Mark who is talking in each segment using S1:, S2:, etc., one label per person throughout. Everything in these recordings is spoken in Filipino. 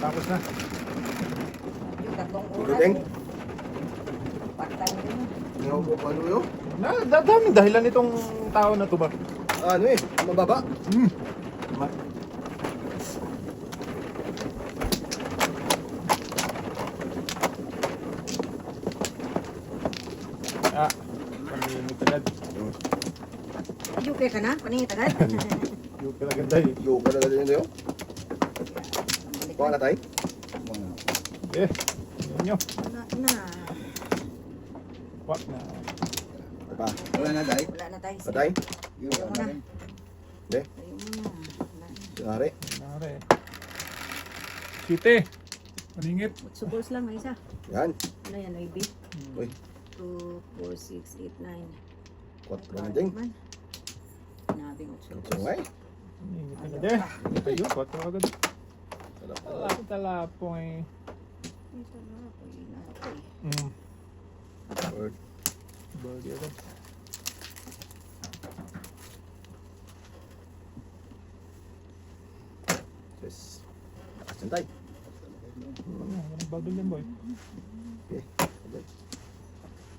S1: Tapos na.
S2: Yung tatlong
S3: Ito
S2: oras.
S3: ding.
S2: Patay din.
S3: Ngayon po ano yun?
S1: Daming dahilan nitong tao na to ba?
S3: Ano eh, mababa.
S1: Ah, paningit agad.
S2: Yuke ka na? Paningit agad?
S1: Yung agad dahil.
S3: Yung ka na din yun. Kuha na tayo.
S1: Eh, yun nyo.
S2: Wala na.
S1: Wak na.
S3: Pa.
S4: Wala na, Day.
S2: Wala na tayo.
S3: Patay.
S4: Yung
S2: Ayaw mo
S4: ano
S2: na.
S4: rin.
S3: Hindi.
S2: Ayaw mo na. Wala na.
S3: Sinari.
S1: Nare. Site. Paningit.
S2: Suppose lang, may isa.
S3: Yan.
S2: Ano yan, IB?
S3: Uy.
S2: 2, 4, 6, 8, 9.
S3: 4 na ding.
S2: Nabing
S3: So ngay.
S1: Paningit agad eh. Ito yun. 4 agad. Talapong eh.
S2: Isa na ako. Inatay.
S3: Bird.
S1: Birdie agad.
S3: Yes. Lakas yan tayo.
S1: Walang bagal yan boy.
S3: Okay.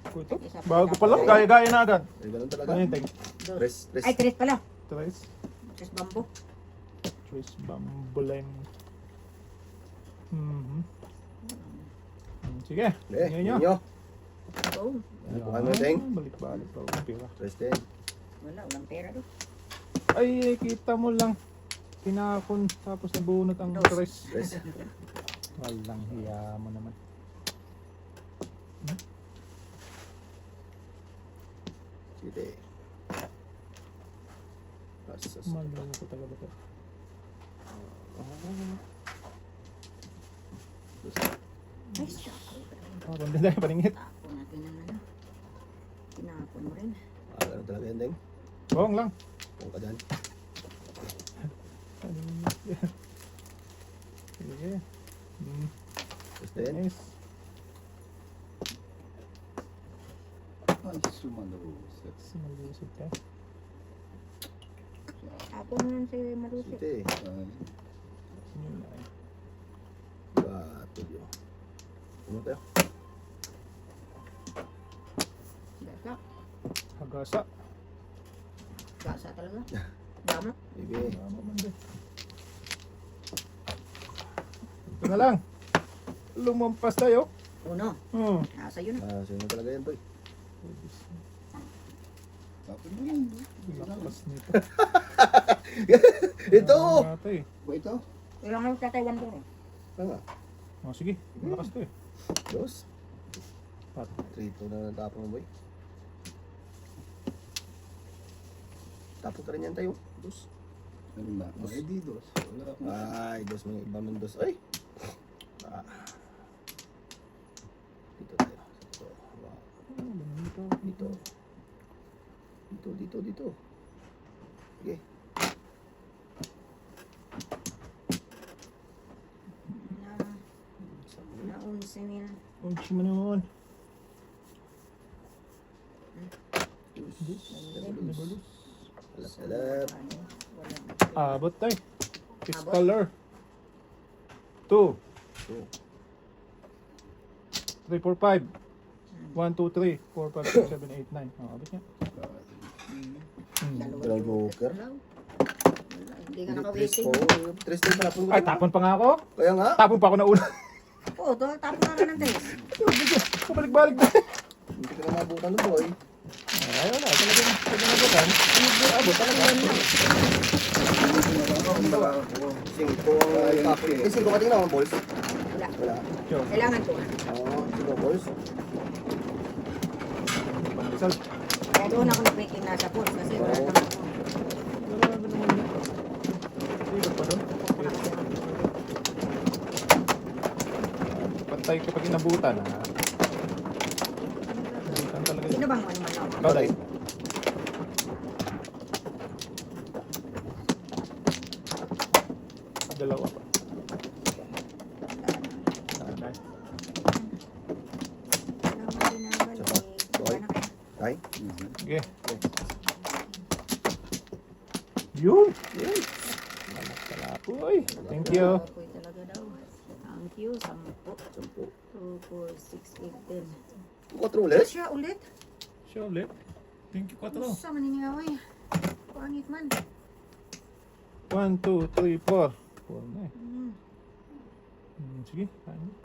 S1: Ko ito. Bago pa lang. Gaya-gaya na agad.
S3: Ay, ganun talaga.
S1: Ano yung tag?
S2: Dos.
S3: Press, press.
S2: Ay, tres pala.
S1: Tres.
S2: Tres bambo.
S1: Choice bambuleng. Sige.
S3: Eh,
S1: Ngayon nyo.
S3: nyo.
S2: Oh,
S3: Bukan mo ding.
S1: Balik-balik pa. Pira.
S3: Press din.
S2: wala. Walang pera doon.
S1: Ay, kita mo lang. Tinakon tapos nabunot ang
S2: Dos.
S1: tres.
S3: Press.
S1: Walang hiya mo naman.
S3: Sige. Asas.
S1: Malungo ko talaga to.
S2: Ay, shucks.
S1: Parang din tayo paningit.
S2: Tapon natin ang ano. Tinapon mo rin.
S3: Ganun talaga yan ding.
S1: Bawang lang.
S3: Kung ka dyan.
S1: Paningit yan. Sige.
S3: Press din.
S1: Nice.
S4: Ay, sumalo.
S1: Simalusip ka.
S2: Tapon mo rin si Malusip.
S3: Sige.
S1: Yun na eh.
S3: Bato yun. Ano tayo?
S2: Gasa.
S1: Hagasa.
S2: Gasa talaga. Damo.
S3: Sige.
S1: Tama man din. Ito na lang. Lumampas tayo.
S2: Uno. Nasa yun.
S3: Sino talaga yan boy?
S4: Tapos mo yan.
S1: Lakas nito.
S3: Ito!
S1: Ito eh.
S4: O ito?
S2: Ilang ang tataywan ko rin.
S3: Tama.
S1: Oh, sige. Malakas to eh.
S3: Dos.
S1: Pat.
S3: 3-2 na natapon mo boy. Tapos ka rin yan tayo. Dos.
S4: Ano ba? Ay, di dos. Wala akong...
S3: Ay, dos mo iba man dos. Ay! Ah. Dito tayo. Dito. Wow.
S1: Dito.
S3: Dito. Dito, dito, dito. Sige.
S2: Naunsi nila.
S1: Unchi mo naman.
S3: Balus. Alap.
S1: Abot tayo. Fish
S2: Abot?
S1: color. 2. 3, 4, 5. 1, 2, 3, 4, 5, 6, 7, 8, 9. Oh, abot niya.
S3: Dalawang joker.
S2: Wala, hindi ka
S3: Tres
S2: naka-waiting.
S3: po. Tres din pala.
S1: Ay, tapon pa nga ako.
S3: Kaya nga.
S1: Tapon pa ako na una.
S2: Oo, tapos na ka ng tres.
S1: Kabalik-balik na.
S3: Hindi ko na mabutan ng boy.
S1: Ay, wala. Talagang nabutan. Abot talaga yan.
S3: Singko ang tapon. Eh, singko ka tingnan ang balls.
S2: Wala.
S3: Wala.
S1: Yo,
S2: Kailangan ko.
S3: Oo, singko balls.
S1: pandesal.
S2: Kaya doon ako nag-breaking na sa pool kasi wala naman ako.
S1: Wala na naman yun. Ikot pa doon. Pantay kapag inabutan, ha? Inabutan talaga
S2: Sino
S1: yun.
S2: bang ano man ako?
S1: Ikaw, Day. Dalawa pa. Nanay.
S3: Boy. Ay.
S1: Sige. Yun. Salamat. Uy. Thank you.
S2: Talaga daw. Thank you. 10.
S3: 10.
S2: 2, 4, 6, 8, 10.
S3: 4 ulit?
S2: Siya ulit.
S1: Siya ulit. Thank you, 4.
S2: Sa maninigaw eh. Pangit man.
S1: 1, 2, 3, 4. 4 na eh. Sige, kain mo.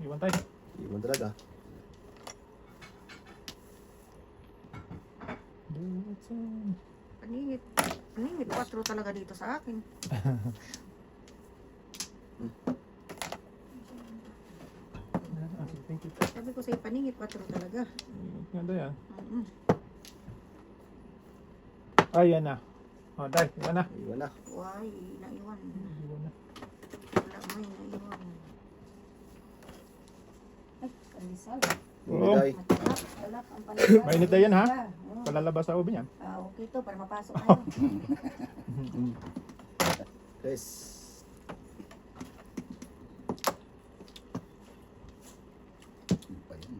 S1: Iwan tayo.
S3: Iwan talaga.
S2: Paningit. Paningit. 4 talaga dito sa akin.
S1: Thank you.
S2: Sabi ko sa'yo, paningit 4 talaga.
S1: Ganda yan.
S2: Mm.
S1: Ayan na. O, dahil. Iwan na.
S3: Iwan na.
S2: Why? Naiwan.
S1: Iwan na.
S2: Wala may naiwan. Ay, kalisal.
S1: Oo.
S3: Hindi,
S2: Matalap. Talap ang panisal.
S1: Mainit na yan, ha?
S2: Oo.
S1: Palalabas sa ubi niyan.
S2: Ah, okay to, para mapasok tayo.
S3: Guys.
S4: Ano pa yan?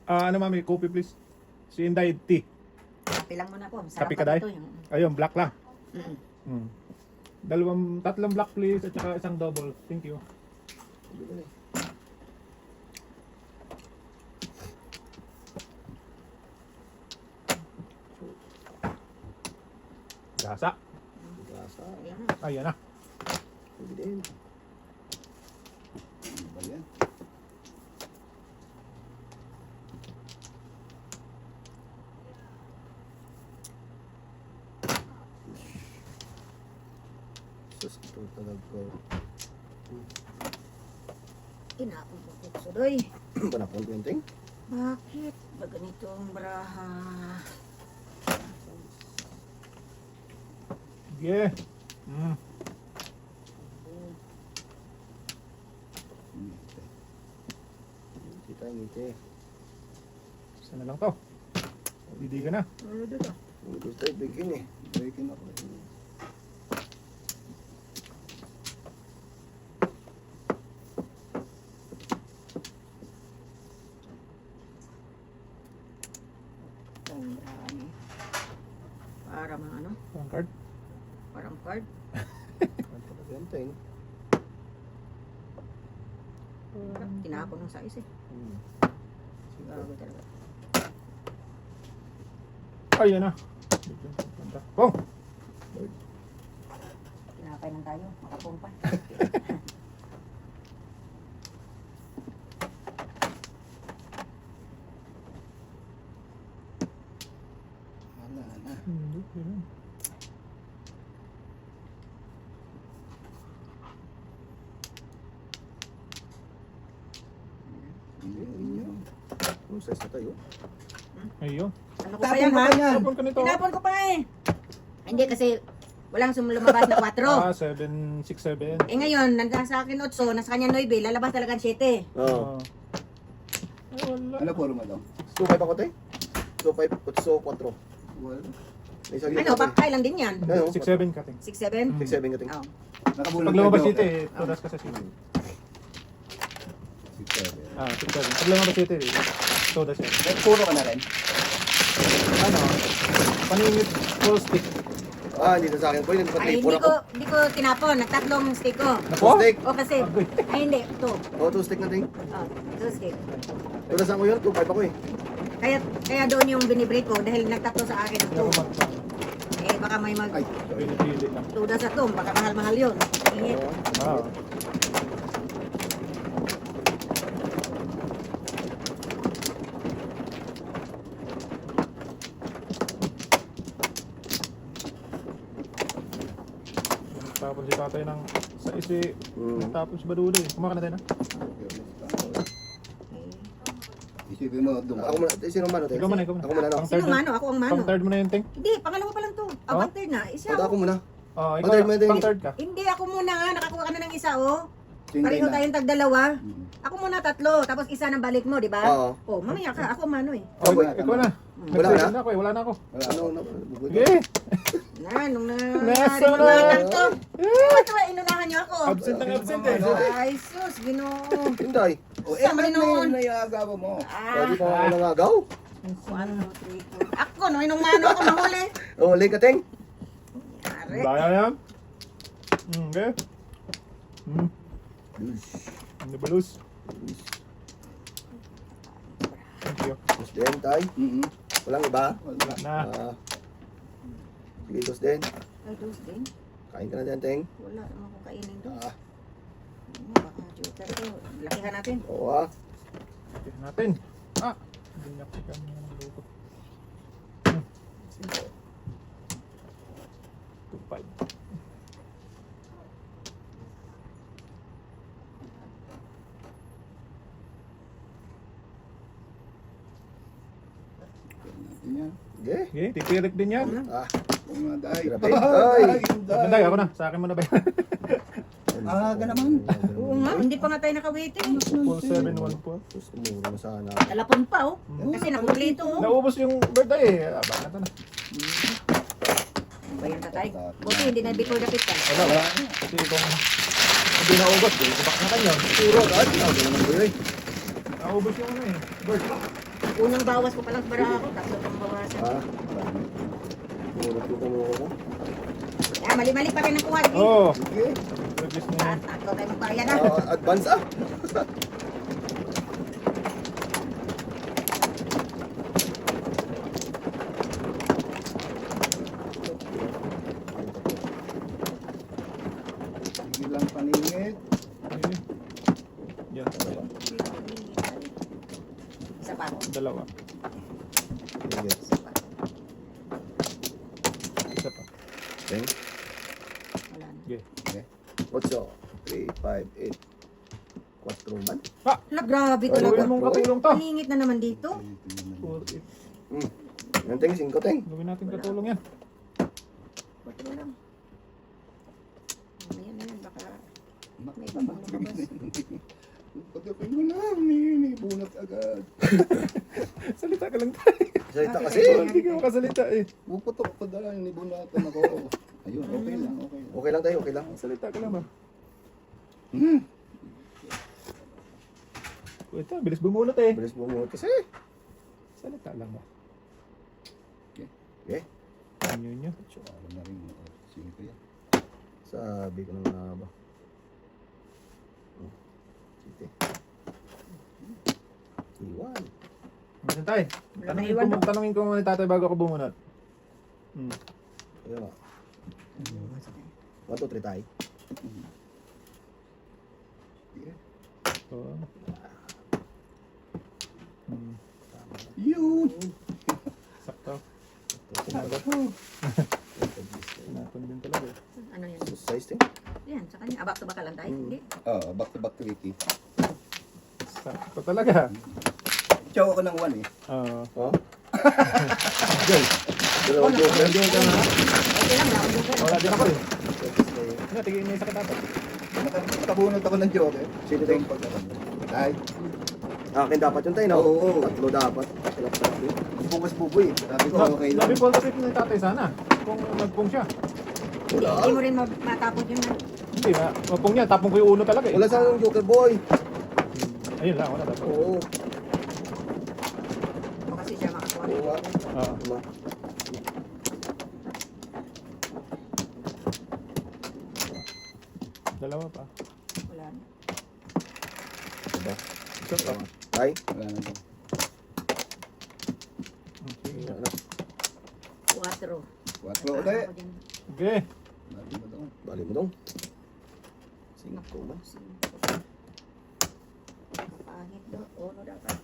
S1: Ano mami, coffee please. Si Inday tea.
S2: Kape lang muna po. Masarap
S1: Kape ka,
S2: pa
S1: Day?
S2: ito yung...
S1: Ayun, black lang.
S2: Mm.
S1: Tatlong black please at saka isang double. Thank you. Gasa.
S3: Gasa.
S2: Ayan na.
S1: Ayan na.
S3: Hindi din.
S4: Ano ba yan?
S3: Sus, ito talaga.
S2: Tinapon ko po. Sudoy.
S3: Panapon ko yung ting.
S2: Bakit ba ganitong braha?
S1: Yeah.
S3: Ngiti tayo, ngiti.
S1: Isa na lang to. Hindi ka na.
S2: Ano dito?
S3: Ngiti tayo, bigyan eh.
S4: Breaking ako.
S2: Ang dami. Para mga ano?
S1: Ang card.
S2: Parang card.
S3: Ano talaga yung ting?
S2: Tinapon ng size eh. Gago talaga.
S1: Ayan na. Ganda. Bong!
S2: Tinapay lang tayo. Makapumpa.
S4: Wala na.
S1: Hindi, yun.
S4: Hindi yan.
S3: Yung size na tayo.
S1: Ayun.
S2: Ano ko pa yan ha?
S1: Tapon ka nito.
S2: Tinapon ko pa eh. Hindi kasi walang lumabas na 4.
S1: 7, 6, 7.
S2: Eh ngayon, nandun sa akin 8, nasa kanya 9, lalabas talaga 7.
S3: Oo.
S1: Ay, wala.
S4: Ano forma daw?
S3: 2.5 ako tayo? 2.5, 8, 4.
S4: Wala.
S3: May isang
S2: Ano, pampay lang din yan.
S1: 6, 7 ka ting.
S2: 6, 7?
S3: 6, 7 ka ting.
S2: Oh.
S4: Nakabulag
S1: Pag lumabas
S4: ka,
S1: dito
S4: Joker.
S1: tudas ka sa city.
S4: 6-7.
S1: 6, 7. Pag lumabas dito tudas yan.
S4: Eh, puro ka na rin?
S1: Ano? Paningit full stick.
S3: Dito sa akin po, hindi
S2: Ay,
S3: pati 4 ako.
S2: hindi ko tinapon. Nagtatlong stick ko.
S1: Nako?
S3: Stick.
S2: O kasi, ay hindi, 2.
S3: Oo, 2 stick na ting.
S2: Oh, 2 stick.
S3: Tudasan ko yun, 2.5 ako eh.
S2: Kaya doon yung binibreak ko dahil nagtatlo sa akin ng
S1: Hindi ako
S2: 2. Eh, baka may
S4: Ay,
S1: pinipili lang.
S2: magtuda sa 2. Baka mahal-mahal yun. Ingit.
S1: Wow. Tapos si tatay ng sa isi. Tapos si Baduli. Kumaka na tayo na.
S4: isipin mo, doon ka.
S3: Ako muna, sino mano tayo?
S1: Ikaw muna, ikaw muna.
S3: Ako muna, no?
S1: Pang
S2: Sino
S1: third na.
S2: mano? Ako ang mano.
S1: Pang third mo na yun, Ting.
S2: Hindi, pangalawa pa lang to.
S1: Oh?
S2: Pang third na. Isa
S3: Ako
S2: ako.
S3: muna.
S1: Oh,
S3: Pang
S1: ikaw,
S3: third mo na, Ting.
S1: pang third ka.
S2: Hindi, ako muna nga. Nakakuha ka na ng isa, oh.
S4: Single
S2: Pareho
S4: na.
S2: tayong tagdalawa.
S4: Mm.
S2: Ako muna 3. Tapos isa ng balik mo, di ba?
S3: Oo.
S2: Oh, mamaya ka. Ako mano eh.
S1: Oh,
S4: Wala,
S1: ikaw na.
S3: Wala
S1: Nag-second
S3: na?
S1: ako eh, wala na ako.
S4: Wala
S3: Ano,
S4: ako.
S3: ano,
S1: Sige.
S2: Nung
S1: Nasa
S2: nangyari
S1: na.
S2: to. Ba't ba inunahan niyo ako?
S1: Absent ang absent eh.
S2: Ay, sus, ginoo.
S3: Hinday.
S4: O,
S2: Sama
S4: ba't
S2: rin noon.
S4: may naiagawa mo?
S3: Lagi
S2: Ah,
S3: pa ako nangagaw.
S2: 1, 2, 3, 4. Ako, nung mano ako mahuli.
S3: Oh, late ka, Ting.
S1: Daya yan. Okay.
S3: Dus.
S1: Hindi balus. Thank you.
S3: Dus din, tay. Walang iba?
S1: Wala na.
S3: Sige, dus din.
S2: Ay, dos din.
S3: Kain ka na dyan, Teng.
S2: Wala naman akong kainin dos.
S3: Ah,
S2: Baka joker to. Lakihan natin.
S3: oo ah.
S1: Tignan natin. Hindi niya pa kami luto. 2.5.
S4: Yan.
S3: Sige.
S1: Okay, tipirik din yan.
S3: Ah,
S4: Pumaday.
S3: Grabe. Ay!
S1: Maganda, ako na. Sa akin mo na ba yan?
S4: Aga naman.
S2: Oo nga, hindi pa nga tayo nakawaiting.
S1: 4714.
S3: Sus, umuro na sana.
S2: Talapon pa oh. Kasi nakumpleto oh.
S1: Naubos yung birthday eh. Baka na.
S2: Bayan ka tayo. Buti hindi na before the pit ka.
S1: Wala. Kasi kung hindi naubos, baka na kanyo.
S3: Puro, guys. Ah, ganun naman yun eh.
S1: Naubos yung ano eh. Bird.
S2: Unang bawas ko palang para ako. Tapos pang bawasan.
S3: Ah, puro ko.
S2: Mali-mali pa rin ang kuha.
S1: Oo.
S3: Sige.
S1: Release na yan.
S2: Tatlo tayo magbayad na.
S3: Advance ah.
S4: Sige lang paningit.
S1: Okay. Yan.
S2: Isa pa.
S1: Dalawa.
S3: Sige.
S2: Isa pa.
S1: Isa pa.
S3: Teng.
S2: Wala na.
S1: Okay.
S3: 8, 3, 5, 8. 4 man.
S2: Hala, grabe
S3: Ay,
S2: talaga.
S1: Gawin mong katulong to.
S2: Paningit na naman dito.
S1: 4, 8.
S3: Yan, Teng. 5, Teng.
S1: Gawin natin katulong yan.
S2: Patro lang. Ayan na yan. Baka may iba pang lumabas.
S4: Pagdating mo na, bunat agad.
S1: Salita ka lang tayo.
S3: Salita kasi.
S1: Hindi ka makasalita eh.
S4: Puputok pa dala, nibunatan ako. Ayun, okay lang, okay lang.
S3: Okay lang tayo, okay lang.
S1: Salita ka lang ba?
S4: Hmm.
S1: Ito, bilis bumunot eh.
S3: Bilis bumuot kasi.
S1: Salita lang ba?
S3: Okay.
S1: Ano nyo?
S4: Alam na rin, sino ko yan?
S3: Sabi ko na nga ba. Sige. Iwan.
S1: Ano tayo?
S2: Wala na iwan, no?
S1: Tanungin ko muna ni tatay bago ako bumunot.
S3: Ayun nga. 1, 2, 3 tayo.
S1: So,
S4: Yun!
S1: sakto.
S3: Sinagot.
S1: Sinakon din talaga eh.
S2: Ano yan?
S3: Size din.
S2: Yan, sa kanya. Back to back ka lang tayo. Hindi.
S4: Back to back tricky.
S1: Sakto talaga.
S4: Chow ako ng 1 eh.
S1: Oo.
S3: Oh. Dalawang joker.
S1: Hindi ka na.
S2: Okay lang, round joker.
S1: Wala din ako eh. Ano, tigil may sakit ato.
S4: Nakabunot ako ng joker.
S3: Sino tayo?
S4: Ay,
S3: Akin dapat yun tayo, no?
S4: Oo.
S3: Tatlo dapat.
S4: bukas buboy. Sabi ko, okay lang.
S1: Sabi po kasi ni tatay sana. Kung nagpong siya.
S2: Hindi mo rin matapos yun.
S1: Hindi na. Mapong niya. Tapong ko yung uno talaga eh.
S3: Wala sana yung joker boy.
S1: Ayun lang. Wala dapat.
S3: Oo.
S2: Kasi siya makakuha.
S3: Oo nga.
S1: Oo.
S3: Diba?
S1: Dalawa pa.
S2: Wala na.
S3: Diba?
S1: Isa pa.
S3: Tay?
S4: Wala na daw.
S1: Okay.
S3: Wala na.
S2: 4.
S4: 4 ulit.
S1: Okay.
S4: Sabi mo daw.
S3: Bali mo dong. 5 man.
S2: Pangit do. Ono dapat.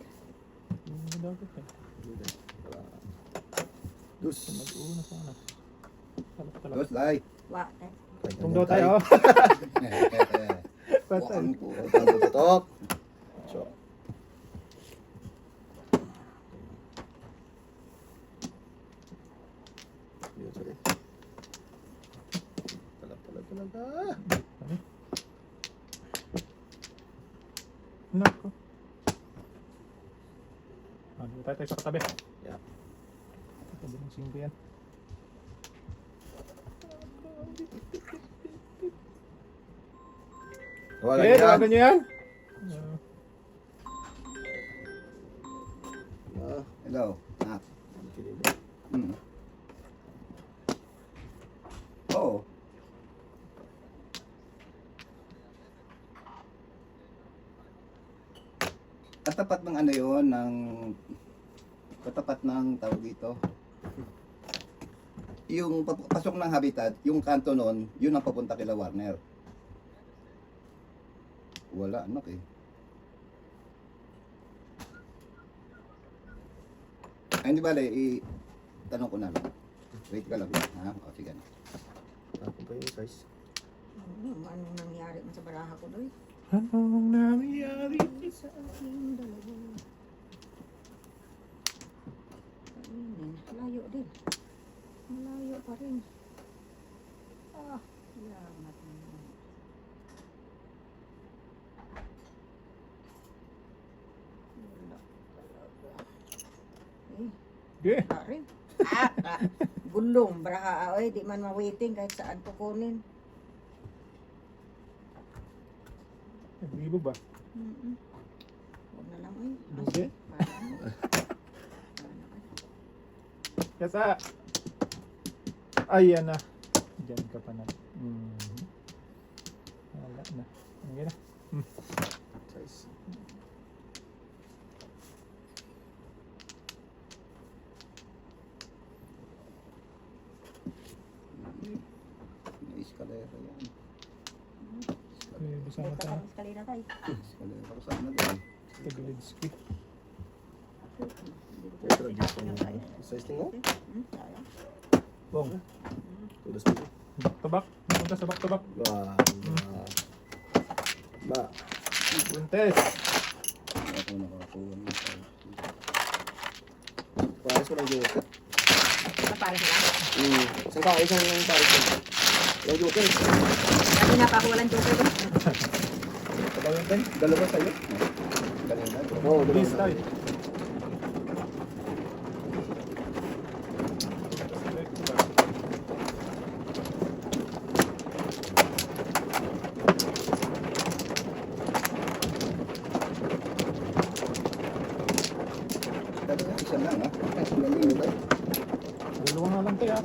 S1: Hindi dapat eh.
S3: Dus.
S1: Mag-uuna sana. Salap talaga.
S4: Dos, lay.
S2: Wa.
S1: Kung daw tayo. Patay.
S4: Wakang po.
S3: Tutok. So. Yun, sorry. Talaga.
S1: Nako. Dito tayo sa katabi.
S3: Yeah.
S1: Katabi ng 5 yan.
S3: Wala
S1: Okay, tawagan nyo yan.
S4: Hello. Ah. Hmm. Oo. katapat ng ano yun, katapat ng tawag dito. Yung pasok ng habitat, yung kanto nun, yun ang papunta kila Warner. Wala, anak eh. Ay, hindi bale, tanong ko na lang. Wait ka lang, ha? O, sige na.
S3: Tapos pa yung size.
S2: Anong nangyari man sa baraha ko doy?
S1: Anong nangyari?
S2: Sa aking dalawa. Kainin. Layo din. Malayo pa rin. Salamat naman. Wala talaga.
S1: Okay.
S2: Wala rin. Gulong, baraha. Oy, di man ma-waiting kahit saan kukunin.
S1: Nagbibo ba?
S2: Huwag na lang ay.
S1: Hindi. Kasa. Ayan na. Diyan ka pa na. Wala na. Okay na.
S3: Size.
S4: May eskalera yan.
S1: Okay, bisa na tayo.
S2: Eskalina tayo.
S4: Eskalera ko sana din.
S1: Taglidsky.
S3: Ito lang dito yung size tingko.
S2: Sayang.
S1: Bong.
S3: Tulos mo.
S1: Back to back. Punta sa back to back.
S3: Ba.
S1: Puntes.
S4: Ako nakakuha ng size.
S3: Pares ko lang joker.
S2: Para sila.
S3: Isang kain isang pares ko. Yung joker.
S2: Kasi nga pa ako walang joker ko.
S3: Sabang yun tayo. Dalawa sa'yo.
S4: Kanina,
S3: Oo,
S1: Please
S3: dalawa.
S1: tayo.
S4: isa lang ha. Kanina ba?
S1: Dalawa nga lang tayo.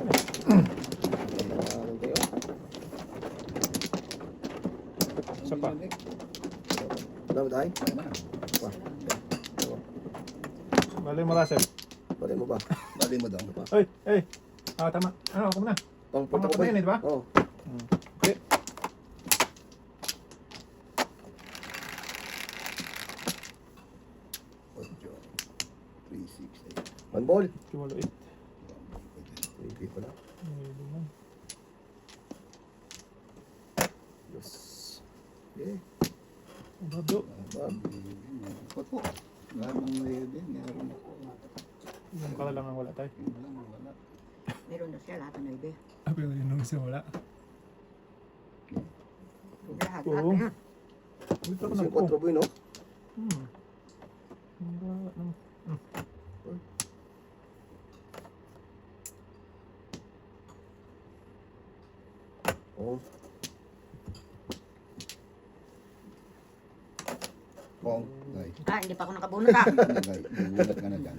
S1: Isa pa.
S3: Dalawa tayo.
S1: Bali mo, Russell.
S3: Bali mo ba?
S4: Bali mo daw.
S1: Ay, ay. Tama. Ano, ako muna.
S3: Pang-punta ko
S1: Pang-punta yun, di ba?
S3: Oo.
S1: Okay.
S4: Ocho. 3, 6, 8.
S3: One ball.
S1: Chulo 8.
S3: Hindi pala. Yes. Okay.
S1: Bado.
S4: Opo. Lahat ng mayroon, meron ako.
S1: Yung kala lang ang wala tayo.
S4: Yun lang, wala.
S2: Meron na siya lahat ng ibe.
S1: Pero yun nung isa wala.
S2: Lahat.
S1: Oo.
S2: Lahat.
S1: Dito ako
S3: Kasi
S1: nagpo.
S3: 4 boy, no? Oo.
S4: Kong, guys.
S2: Hindi pa ako nakabunot ah.
S4: Guys, bubulat ka na dyan.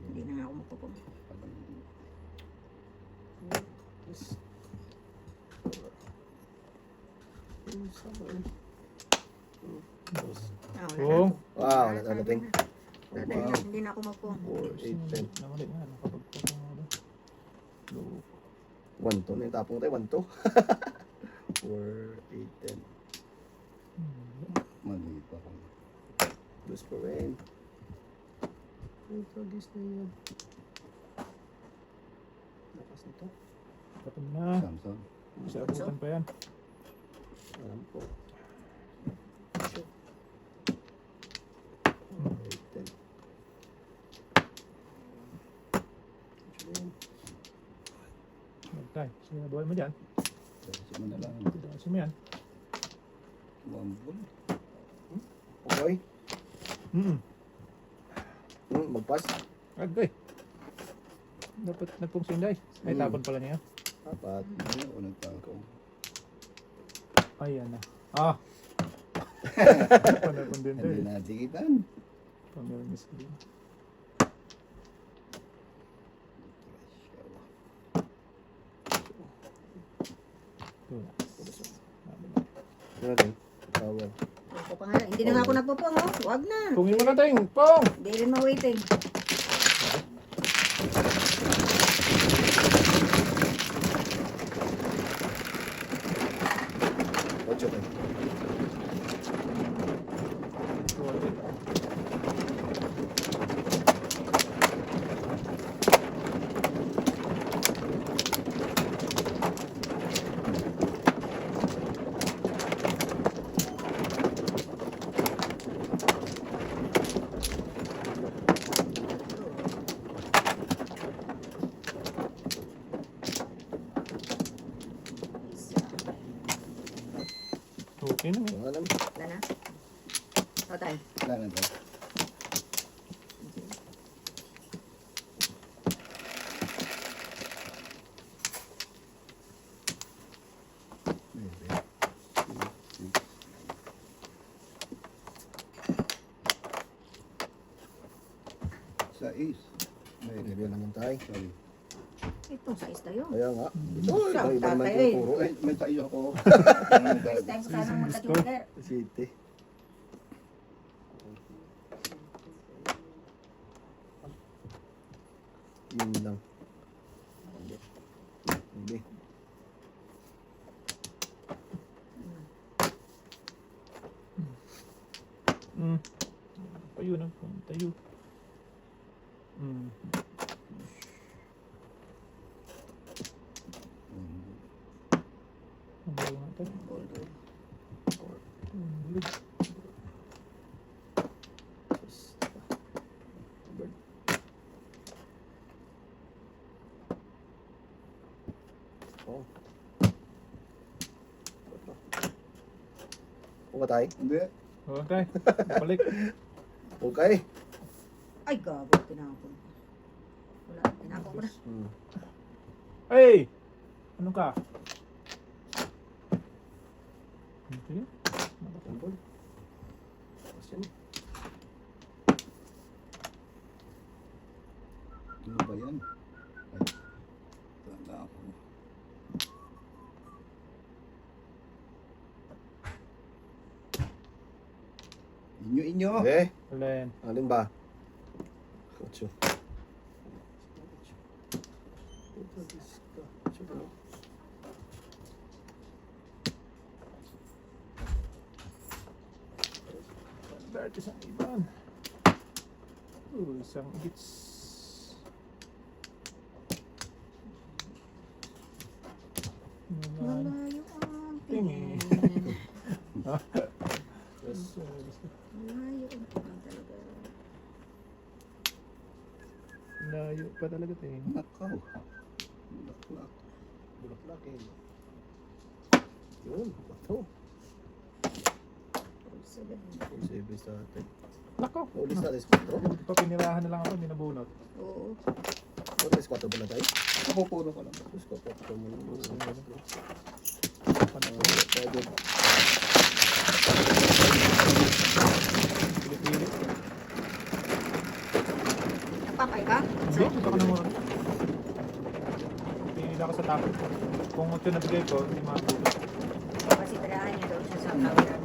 S2: Hindi na nga ako magpupunta.
S3: Yes.
S1: Oo.
S3: Wow, nadating.
S2: Hindi na ako magpupunta.
S3: 4, 8, 10.
S1: Namali nga. Nakapagpapang mo doon.
S3: 1 to. Yung tapong tayo, 1 to. 4, 8, 10.
S4: Mali pa ako.
S3: Dos pa rin. Ay, tagis na yan. Lakas nito.
S1: Tapos na.
S4: Samsung.
S1: Isa abutan pa yan.
S3: Alam po. 8, 10.
S1: Magtay. Sige, buhay mo dyan.
S4: Kasi mo na lang.
S1: Kasi mo yan.
S4: Wambol.
S3: Okay. Magpas.
S1: Agay. Dapat nagpong sinday. Ay, tapon pala niya.
S3: Dapat.
S4: Hindi ako nagtako.
S1: Ayan na. Panapon din
S4: Hindi
S1: tayo.
S4: natikitan.
S1: Pamilang screen. Ito na.
S3: Ano natin? Power.
S2: Ako pa nga lang. Hindi na nga ako nagpupong, oh. Huwag na.
S1: Pungin mo na, Ting. Pong!
S2: Hindi rin ma-waiting.
S3: Ocho tayo.
S1: Okay na.
S3: Wala naman.
S2: Wala na. O, tayo.
S4: Wala na ba? Sais.
S3: Bebe naman tayo.
S4: Sorry.
S2: Itong size tayo.
S3: Kaya nga. Ito,
S2: Siya,
S3: iba naman
S2: tatay, eh.
S3: tinuturo eh.
S4: May tayo ako.
S2: Next time sa kanang magka-joker.
S3: City. Yun lang. Bebe.
S1: Tayo na. Tayo. Ang bago natin. Lig.
S3: Oh. Kung tayo?
S4: Hindi.
S1: Okay. Balik.
S3: Okay.
S2: Ay, gago. Tinapon. Wala. Tinapon ko na.
S1: Hey! Ano ka? Okay.
S3: Nakatambol. Tapos yan.
S4: Ano ba yan? Ay. Tanda ako. Inyo.
S3: Eh,
S1: Alin.
S3: alin ba? Ocho.
S1: Dart isang iban. Isang hits.
S2: Malayo ang
S1: Tingin.
S2: tingin.
S3: Yes.
S2: Malayo ang tingin talaga.
S1: Layo pa talaga tingin.
S4: Nakaw. Bulaklak.
S3: Bulaklak eh. Yun, bato.
S2: 7.
S3: Save sa atin.
S1: Nako.
S3: Ulis natin sa 4.
S1: Buti pa pinirahan na lang ako, hindi nabunot.
S2: Oo.
S3: Ulis 4 ba na tayo?
S4: Ako puro ko lang.
S3: Ulis 4 mo na.
S1: Panalo.
S3: Pwede.
S1: Pili-pili.
S2: Nagpapay ka?
S1: Hindi, ito ka na muna. Pinila ka sa tapos. Kung ito nabigay ko, hindi makabunot.
S2: Kasi tirahan niya doon siya sa kawalan.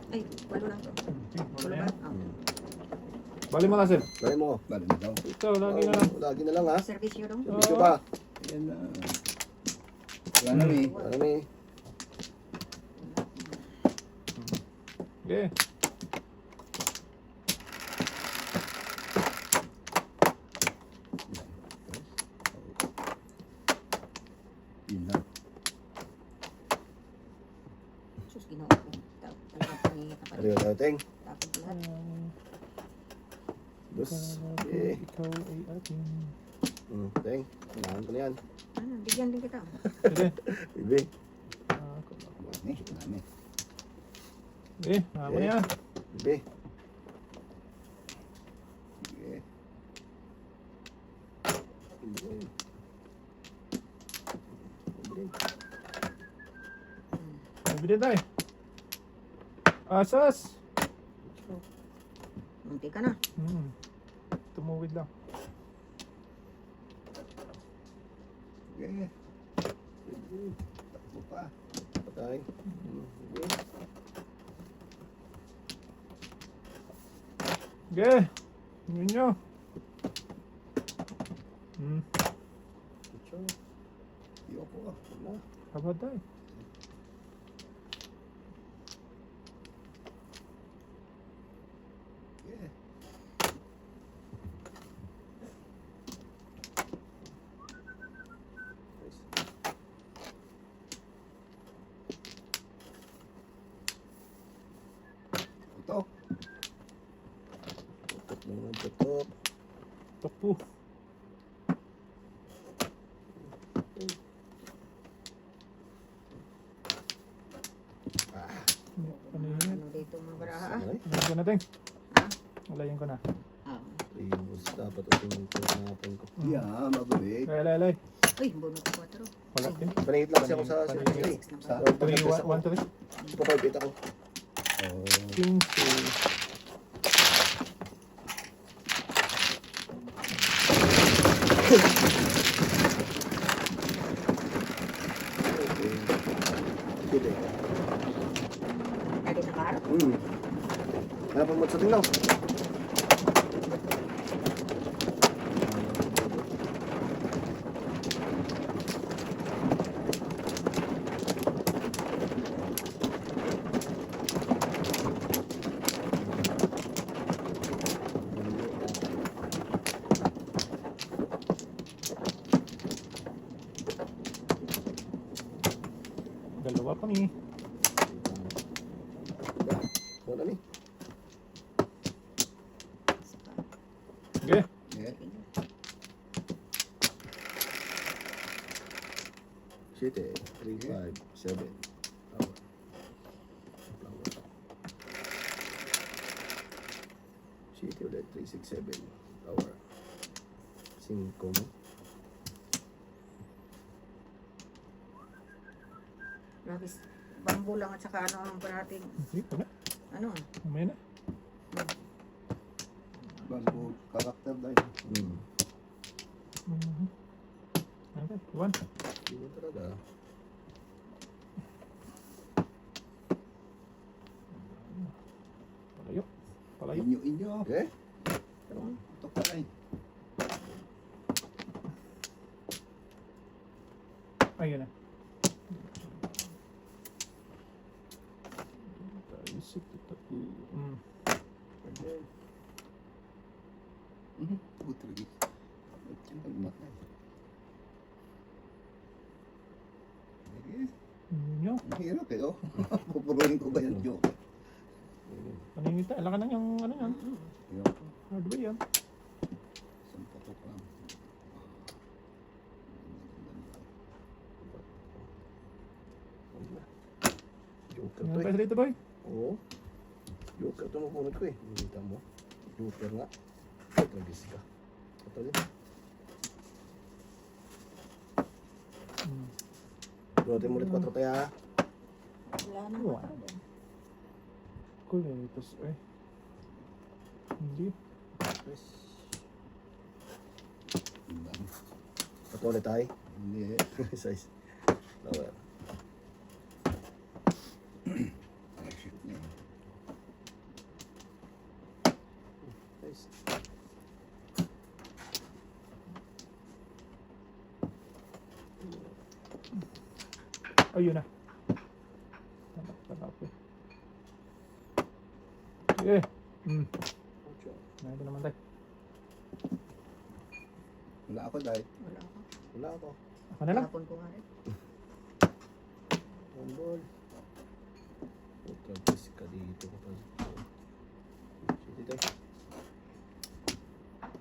S2: Ay, walo lang to.
S1: Wala
S2: Walo
S1: na
S2: ba?
S1: yan.
S2: Oh.
S1: Bali mo, Russell.
S3: Lagay mo.
S4: Bali na daw.
S1: Ikaw, lagi na lang.
S3: Lagi na lang ha.
S2: Servisyo dong.
S3: Video ba?
S4: Yan na. Wala na eh.
S3: Ano eh?
S1: Okay.
S4: Yun lang.
S2: Sus, ginawa ko. Talaga pangingi ka pa.
S3: Ano yung dating?
S2: Tapos lahat.
S3: Dos.
S1: Kala
S3: Eh.
S1: ko ikaw ay ating.
S3: Ting. Kailangan ko na yan.
S2: Ano, bigyan din kita.
S1: Sige.
S3: Bibi.
S1: Ako.
S4: Marami. Marami.
S1: Sige, ako na yan.
S3: Bibi.
S4: Sige.
S3: Bibi. Bibi.
S1: Mabili tayo. Asas!
S2: Munti ka na.
S1: Tumuwid lang.
S4: Okay. Takbo pa.
S3: Patay. Okay.
S1: Sige. Yun nyo.
S3: Ito.
S4: Yoko.
S3: Wala.
S1: Kabatay.
S4: Okay.
S3: Nice.
S4: Ito.
S3: Tutok mga tutok.
S1: Tukpo. Ano yun?
S2: Ano dito mga baraha ah?
S3: Ay,
S1: Walayin ko na, Teng.
S2: Ha?
S1: Walayin ko na.
S2: Ah.
S3: Ribos dapat ito yung pinapin ko.
S4: Yeah, mabalik.
S1: Lay.
S2: Uy, bunot ko 4.
S1: Wala din.
S3: Paningit lang kasi ako sa
S1: Paningit.
S3: sirkili.
S4: Sa
S1: 3, 1, 3.
S3: Papaypit ako.
S4: oh,
S1: King, 2.
S3: Sige.
S2: Lagi sa karo.
S3: Hanapan mo sa tinglaw.
S1: Dalawa pa ni.
S3: Wala ni.
S1: Sige.
S4: yeah.
S3: City, 3, 5, 7. City ulit, 3, 6, 7. Tower. 5 mo.
S2: Labis. Bambu lang at saka ano ang parating.
S1: Sige, wala.
S2: Ano?
S1: Mamaya na.
S4: Bago karakter dahil.
S1: Okay, 1.
S3: Hindi mo talaga.
S1: Palayo. Palayo.
S4: Inyo.
S3: Okay?
S4: Ito pa rin.
S1: Ayun na. Isip ito.
S3: Okay.
S4: Butrigi. Nagmatay. Okay.
S1: Nyo.
S4: Ang hirap eh, oh. Pupuruin ko ba yan, Joe?
S1: Paningita. Alam ka na yung ano yan.
S4: Yung
S1: Hardware yan.
S4: isang patok lang.
S3: Joker
S1: Ano
S3: to
S1: pa
S3: eh.
S1: dito, boy?
S3: Oo. Joker to mapunod ko eh. Nakita mo. Joker nga. Tragis ka. Ito din. Duwatin mo ulit 4 tayo ha.
S2: Wala na.
S1: Wow. Kulitos eh. Hindi.
S3: Yes.
S4: Ang dami.
S3: Ito ulit tayo.
S4: Hindi.
S3: Size. Lower.
S4: Ay, shit niya.
S3: Nice.
S1: Ayun na. Talap eh. Sige.
S3: Ocho.
S1: Nandito naman tayo.
S4: Wala ako dahil.
S2: Wala ako.
S3: Wala ako.
S1: Ako na lang.
S2: Hapon ko nga rin.
S3: One ball. Tragis ka dito kapag. Sige tayo.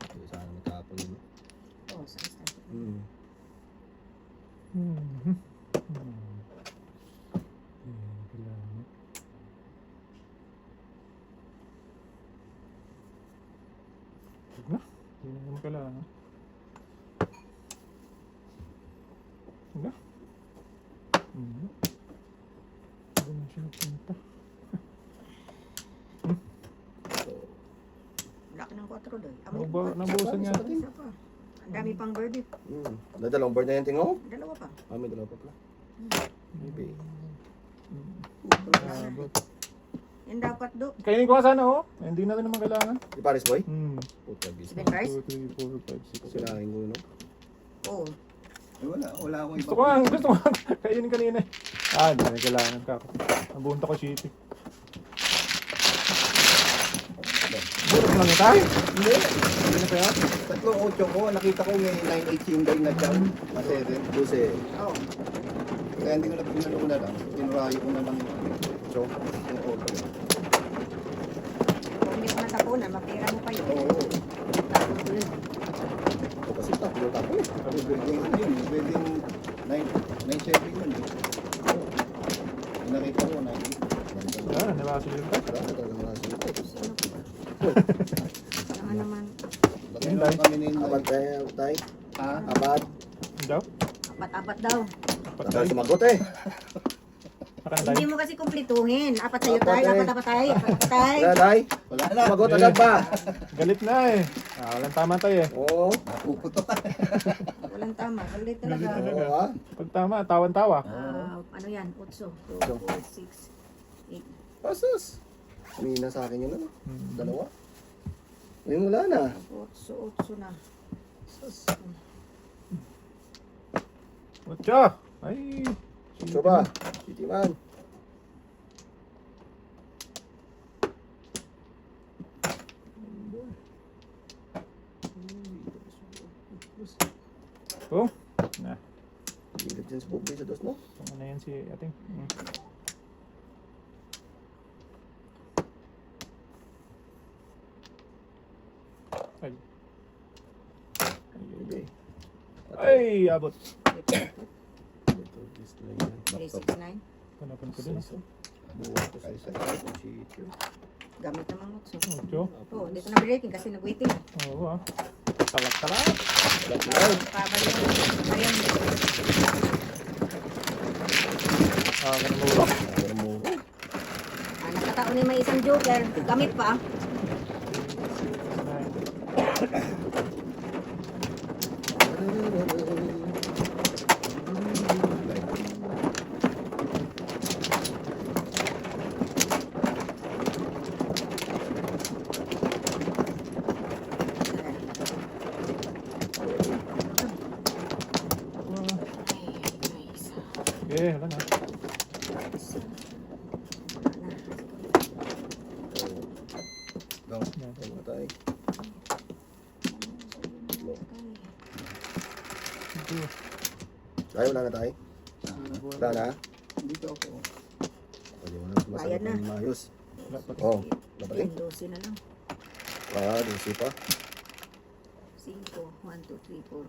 S3: Hindi sana matapon yun.
S2: Oo, sa start.
S1: Kailangan. Huwag na. Hindi na naman kailangan. Huwag na. Hindi na siya nagpunta. nabuhusan nga.
S2: Isa pa. Ang dami pang birdie.
S3: Nadalawang bird na yan, tingo?
S2: Dalawa pa.
S3: May dalawa pa pala. Maybe.
S1: Abot.
S2: Yan dapat do.
S1: Kainin ko ka sana, oh. Hindi na rin naman kailangan.
S3: Di Paris boy? Puta, bis.
S2: Seven rice?
S1: 2, 3, 4, 5, 6, 7.
S3: Kailangan ko, no?
S2: Oo.
S4: Eh, wala akong
S1: Gusto ko nga kainin kanina. Hindi na kailangan ka. Nabunta ko shipping. Burot lang ito tayo.
S4: Hindi.
S1: Hindi na kaya.
S4: Tatlong 8 ko. Nakita ko may 9-8 yung dahil na dyan. Kasi
S3: 12.
S2: Oo.
S4: kaya hindi ko na pinalo ko na lang. Pinurayo ko na lang yung
S3: So,
S4: yung order.
S2: Kung hindi ko natapunan, mapira mo pa yun.
S4: Oo.
S2: Tapos ko yun.
S3: ito kasi tapo eh.
S4: Sabi pwedeng ano yun. Pwedeng 9-7 yun. Nakita ko 9-8.
S1: Nabasa yun ka.
S3: Marami talagang mga sinipay.
S2: Sino pa? Saka naman,
S4: Bakit naman kami na yun?
S3: Abad tayo, tay.
S4: Ha?
S3: Abad.
S1: Daw?
S2: apat-apat daw.
S3: Tagal sumagot eh.
S2: Hindi mo kasi kumpletuhin. Apat sa'yo
S3: Apat
S2: tayo,
S3: eh.
S2: apat-apat tayo, apat-apat tayo.
S3: Wala, tay.
S4: Wala na.
S3: Sumagot agad ba?
S1: Galit na eh. Walang tama tayo eh.
S3: Oo.
S4: Napuputo ka.
S2: Walang tama, galit talaga.
S3: Oo, ha?
S1: Pag tama, tawan-tawa.
S2: Ano yan? 8, 2, 4, 6, 8.
S3: Pasos. Kanina sa akin yun, ano? Dalawa. Ngayon wala na.
S2: 8 na.
S3: Sus.
S1: Otso! Ay!
S3: So ba? City man.
S1: Oh! Na.
S3: Gilid dyan sa buboy sa dos, no?
S1: Ano na yan si ating? Ay.
S3: Hindi.
S1: Ay! Abot.
S3: Ito, this na yan.
S2: 369.
S1: Panapan ko din.
S3: Buwan ko sa isa. Sitio.
S2: Gamit naman 8.
S1: Otso.
S2: Oh, hindi ko na breaking kasi nag-waiting.
S1: Oo ah. Talak-talak.
S2: Pabalik na. Ayan.
S1: Ganun mo ba?
S3: Alam mo.
S2: Nakataon ni may isang joker. Gamit pa.
S1: Okay, wala na.
S3: Go. Ano tayo? Tayo, wala na tayo? Wala na?
S4: Dito ako.
S3: Pwede mo na.
S2: Bayad na.
S3: Mayos.
S1: Wala pa.
S3: Oh, dapat eh.
S2: 12 na lang.
S3: Dusi pa.
S2: 5, 1, 2, 3, 4,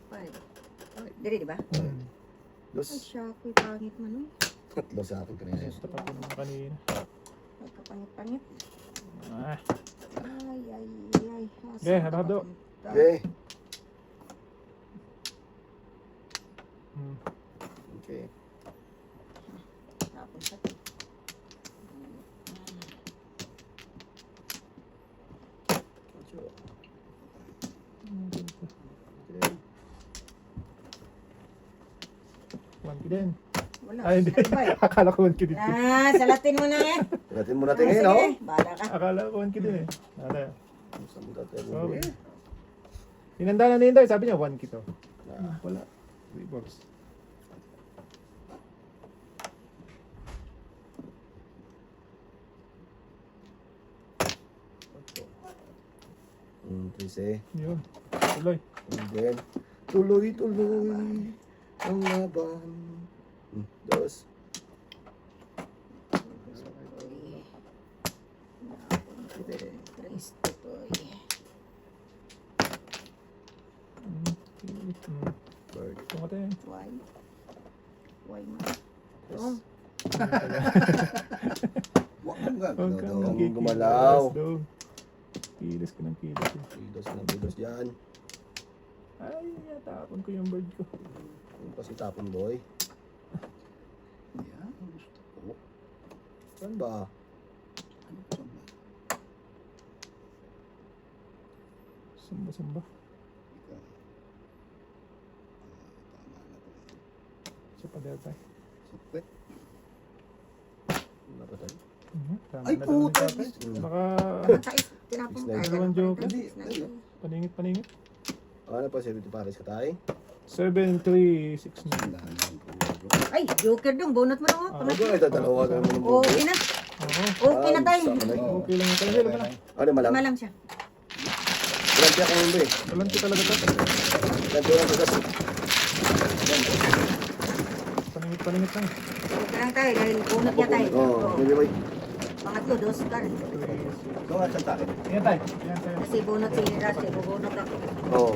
S2: 5. Diri, di ba? Ay,
S3: Dos.
S2: siya ako'y pangit man, no?
S3: Tatlo sa akin kanina.
S1: Gusto pa ko naman kanina.
S2: Ay, kapangit-pangit.
S1: Ah.
S2: Ay.
S1: Okay, harap do.
S3: Okay.
S1: Hmm.
S3: Okay.
S2: Tapos sa
S3: Okay.
S1: One ki din.
S2: wala.
S1: Ay, hindi.
S2: Ano ba eh?
S1: Akala ko one ki din.
S2: Salatin mo na eh.
S3: Natin mo natin ngayon, no?
S2: Sige, bahala ka.
S1: Akala ko one ki din eh. Ano?
S3: Saan mo tayo
S1: Oh.
S3: bumili?
S1: Inanda na ni Inday, sabi niya one ki to. Wala. 3 balls.
S3: Trece.
S1: Yun. Tuloy.
S3: And then, tuloy ang laban. Dos.
S2: Cristo to eh.
S3: Bird.
S1: Tumating.
S2: Why? Why man? Oh,
S4: Wag mo nga.
S1: Huwag kang
S4: Dodo.
S1: nakikilos,
S3: gumalaw.
S1: dong. Kilos ka ng kilos. eh.
S3: Kilos dyan.
S1: Ay, tapon ko yung bird ko.
S3: Yung kasi tapon, boy.
S4: Yan, gusto ko.
S3: Saan ba?
S4: Ano pa ba?
S1: Sumba. Siya pa delta.
S4: Supet.
S3: Napatay.
S1: Tama
S4: Ay,
S1: na daw ni
S4: puta.
S1: tatay. Baka
S2: Kais, tinapong
S3: Nice.
S2: tayo.
S1: Dalawang joker.
S2: Nice.
S1: paningit.
S3: Ano pa, 70 pares ka tayo?
S1: 7-3-6-9.
S2: Ay, joker dong. Bunot mo lang.
S1: Ah,
S2: Pangat.
S3: Ay, tatalawa ka naman ng bubo.
S2: Okay na.
S1: Oo.
S2: Okay na tayo.
S1: Okay lang yung talaga. Laman na.
S3: Ano, malang?
S2: Malang siya.
S3: Walang ka hindi.
S1: Walang talaga to.
S3: Ganti lang sa
S1: Paningit lang.
S2: Okay lang tayo dahil bunot niya tayo.
S3: Oo,
S2: Oo.
S3: anyway.
S2: Pangatlo, dos star.
S4: Ito nga sa tayo.
S1: Yan tayo. Yan tayo.
S2: Kasi bunot si Rusty, bubunot ako.
S3: Oo.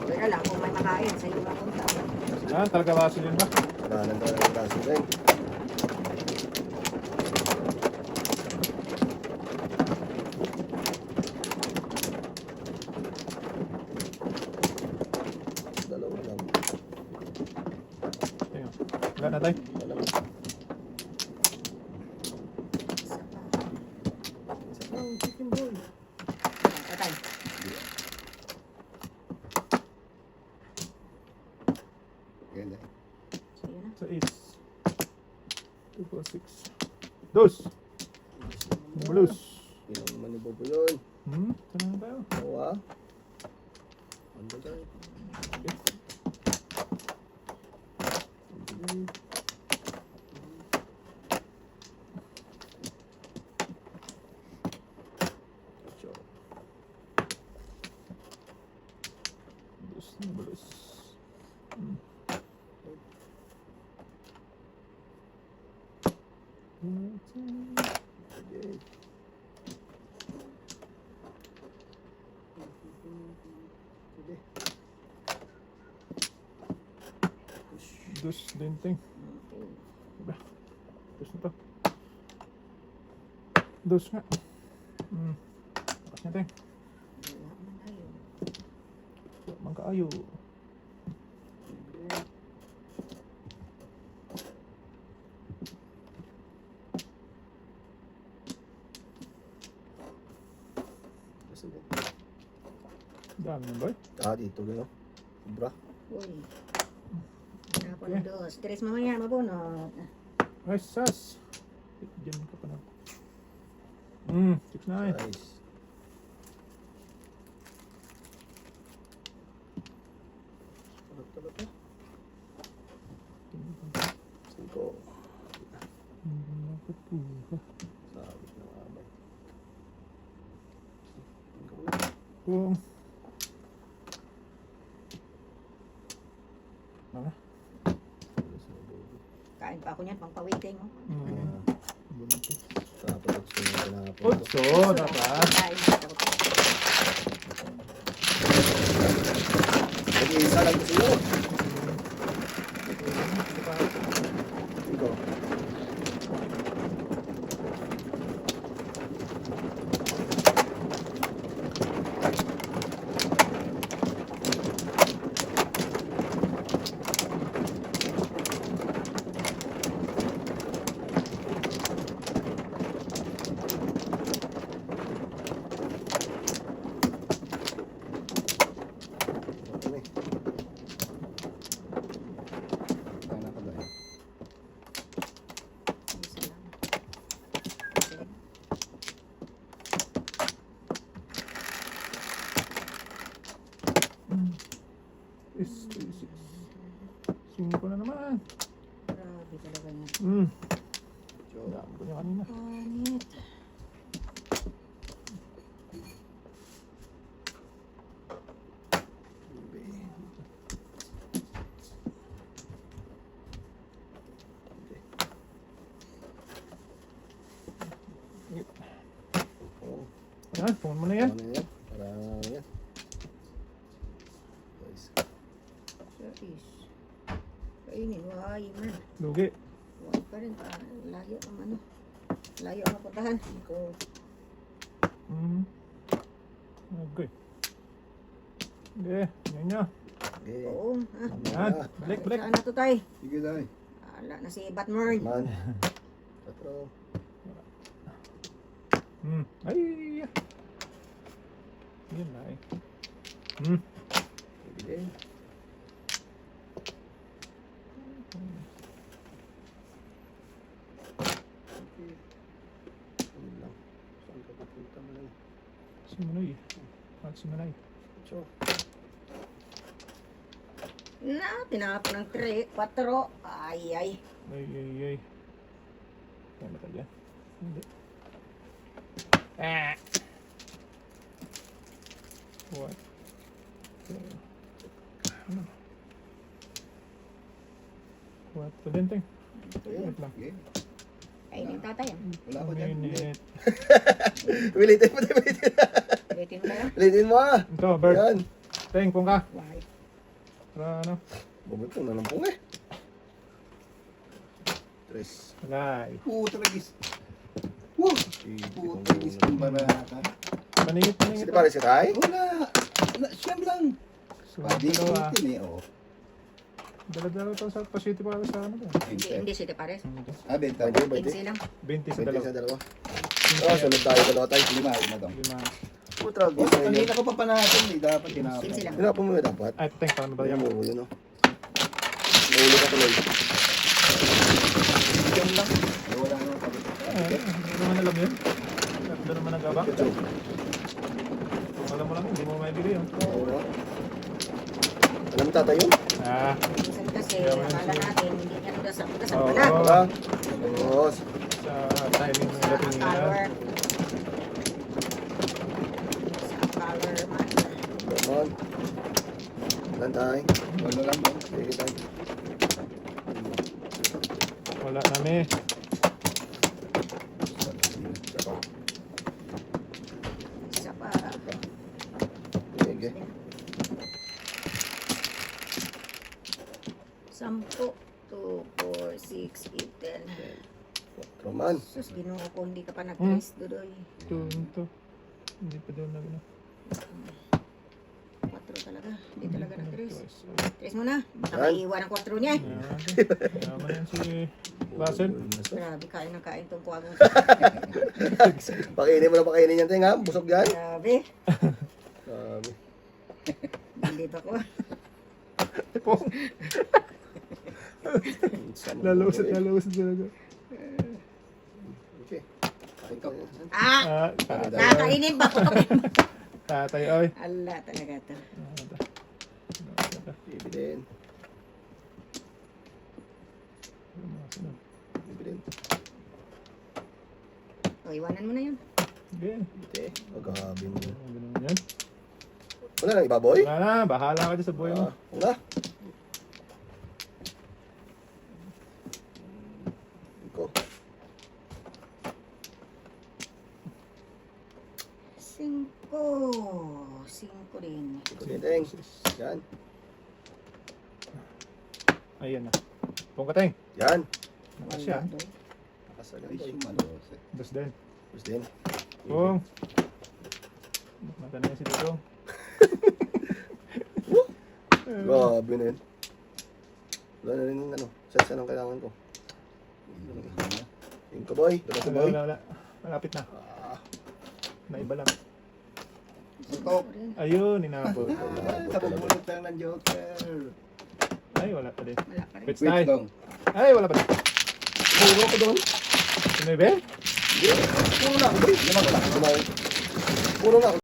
S2: Kaya lang, kung may makain, sa iyo mapunta.
S1: Yan, talaga baso yun ba?
S3: Dahanan tayo ng kaso din. Dalawa lang.
S1: Tingnan. Wala na tayo.
S3: Dalawa.
S2: Isa pa.
S3: Oh, chicken boy.
S2: Patay.
S4: Yan tayo.
S2: So, yun na.
S1: Sa ace. 2 plus 6. Dos. Bulus.
S3: Ilang naman ni Bobo yun.
S1: Saan na tayo?
S3: Dalawa. Ano tayo?
S1: Dos na bulus.
S3: Okay. Sige.
S1: Dos din ting.
S2: Okay.
S1: Diba? Dos na to. Dos nga. Lakas niya ting.
S2: Wala man tayo.
S1: Mang kaayo.
S3: Sige.
S1: Dami na boy.
S3: Ah, dito gano'n. Sobra.
S2: Uy. Napon dos. Tres mamaya, mabunot.
S1: Ay, sas. Diyan ka pa na. 6-9.
S3: Nice. Sarap talaga. Cinco.
S1: Nakatuha.
S3: Sabit ng amay.
S1: Kung... Ano?
S2: Kain pa ako niyan, pang pawiting. Oh.
S1: Buntis.
S3: Dapat at sunod na po.
S1: Otso, dapat.
S2: Kain pa ako.
S3: Mag-iisa lang kasi yun. Cinco. Okay.
S4: Kaya na ka tayo.
S1: Is 6. 5 na naman.
S2: Grabe talaga niya.
S1: Dami ko niya kanina.
S2: Panit.
S3: Oh,
S1: Yan, phone mo na yan.
S3: ano yan? Para yan. Guys.
S2: Service. Kainin, wahai man.
S1: Lugi.
S2: Wahai pa rin. Layo ang ano. Layo ang mapuntahan.
S3: Cinco.
S1: Okay. Okay, yan nyo.
S3: Okay.
S2: Oo.
S1: Yan, balik.
S2: Saan na to tayo?
S4: Sige tayo.
S2: Ala na si Batman.
S3: Man. Tatlo.
S1: Ay! Yun na eh. Hmm.
S3: Dividend. Okay. Ano lang? Saan ka papunta mo lang?
S1: Sumunoy. At sumunay.
S3: So,
S2: Na, tinapon ng 3, 4. Ay, ay.
S1: Ay. Kaya ba tayo? Hindi. Ah! What? Ano? What? Tudenteng. Wait lang.
S4: Okay.
S2: Ay, yung tatay.
S4: Wala ko dyan.
S1: Minute.
S3: Pilitin mo, pilitin.
S2: Ulitin mo lang.
S3: Pilitin mo ah.
S1: Ito, Bert.
S3: Yan.
S1: Teng, kung ka.
S2: Why?
S1: Para ano?
S3: Bumipong na lang pong eh. Tres.
S1: Wala.
S4: Puta regis. Woo! Puta regis ng barata.
S1: Paningit.
S3: Sige pare si Ray.
S4: Wala. Siyam lang.
S1: So,
S4: Pwede
S1: dalawa.
S4: itin eh, oh.
S1: Dala-dala to sa pasiti para sa ano ba?
S2: Hindi siya pares.
S4: Ah, benta.
S3: 20,
S2: 15 lang.
S1: 20 sa
S3: 20
S1: dalawa.
S3: sa dalawa. Oh, sunod tayo dalawa tayo.
S4: Lima daw.
S1: 5.
S3: Putra,
S4: Oh,
S3: gusto niyo.
S4: kanina ko pa natin eh. Dapat tinapon.
S2: 15 lang.
S3: Tinapon mo na dapat.
S1: Ay, teng, para
S3: Ayan
S1: mabayan mo.
S3: mo, yun o. Nahuli ka tuloy.
S4: Siyam lang. Eh, wala naman kami.
S1: Hindi naman alam yun. Doon naman ang gabang. Kung alam mo lang, hindi mo maibigay yun.
S3: Oo. Alam mo tatay yun?
S1: Ah,
S2: Minsan kasi, akala natin, hindi niya dasal
S1: Oo.
S2: pala.
S3: Diba? Oo.
S1: sa timing ng
S2: Sa
S1: dating nila.
S2: color. Sa color man.
S3: Ganon. Ilan tayo?
S4: Wala lang. no?
S3: Sige tayo.
S1: Wala namin.
S2: Isa pa.
S3: Sige.
S2: 10, 2, 4, 6, 8, 10.
S3: Roman.
S2: Sus, ginoo ko, hindi ka pa nag-trace, Dudoy.
S1: Ito. Hindi pa doon na.
S2: 4 talaga. Hindi talaga nag-trace.
S1: Twice.
S2: Trace mo na. Baka
S3: Yan.
S2: maiiwan ang 4 niya eh.
S1: Yaman yan si Russell.
S2: Grabe, kain ng kain tong kuwagong.
S3: Pakainin mo na pakainin yan, Teng, ha? Busog yan.
S2: Grabe.
S3: Sabi.
S2: Hindi pa ko.
S1: Lalusot talaga.
S3: Okay.
S4: Kain ka po.
S2: Ah!
S1: Tatay.
S2: Nakakainin ba?
S1: Tatay, oy.
S2: Ala talaga to.
S3: Dividend. Dividend.
S2: O, iwanan mo na yun.
S1: Okay.
S3: Okay. Magabi mo.
S1: Ganun yan.
S3: Wala nang iba, boy?
S1: Wala na, bahala ka dyan sa buhay mo.
S3: Wala. Iko.
S2: 5 rin.
S3: Iko din, Teng. Yan.
S1: Ayan na. Pungkateng.
S3: Yan.
S1: Nakasya.
S2: Wala, Doy.
S3: Nakasalan,
S4: Alis
S3: boy.
S4: yung ano.
S1: Dos din.
S3: Tapos din.
S1: Pung. Mata na yan si Dutong.
S3: Grabe na yun. Wala na rin yung ano. Size anong kailangan ko. Yung ka, boy. Dala sa boy.
S1: Wala. Malapit na. Naiba lang.
S4: Ikaw.
S1: Ayun, inabot.
S4: Nakabulot lang ng Joker.
S1: Ay, wala pa din.
S2: Wala pa rin.
S1: Pits
S4: Wait
S1: tayo.
S4: lang.
S1: Ay, wala pa din.
S3: Puro ko doon.
S1: Sino ba?
S3: Puro na ako, boy. Puro na ako.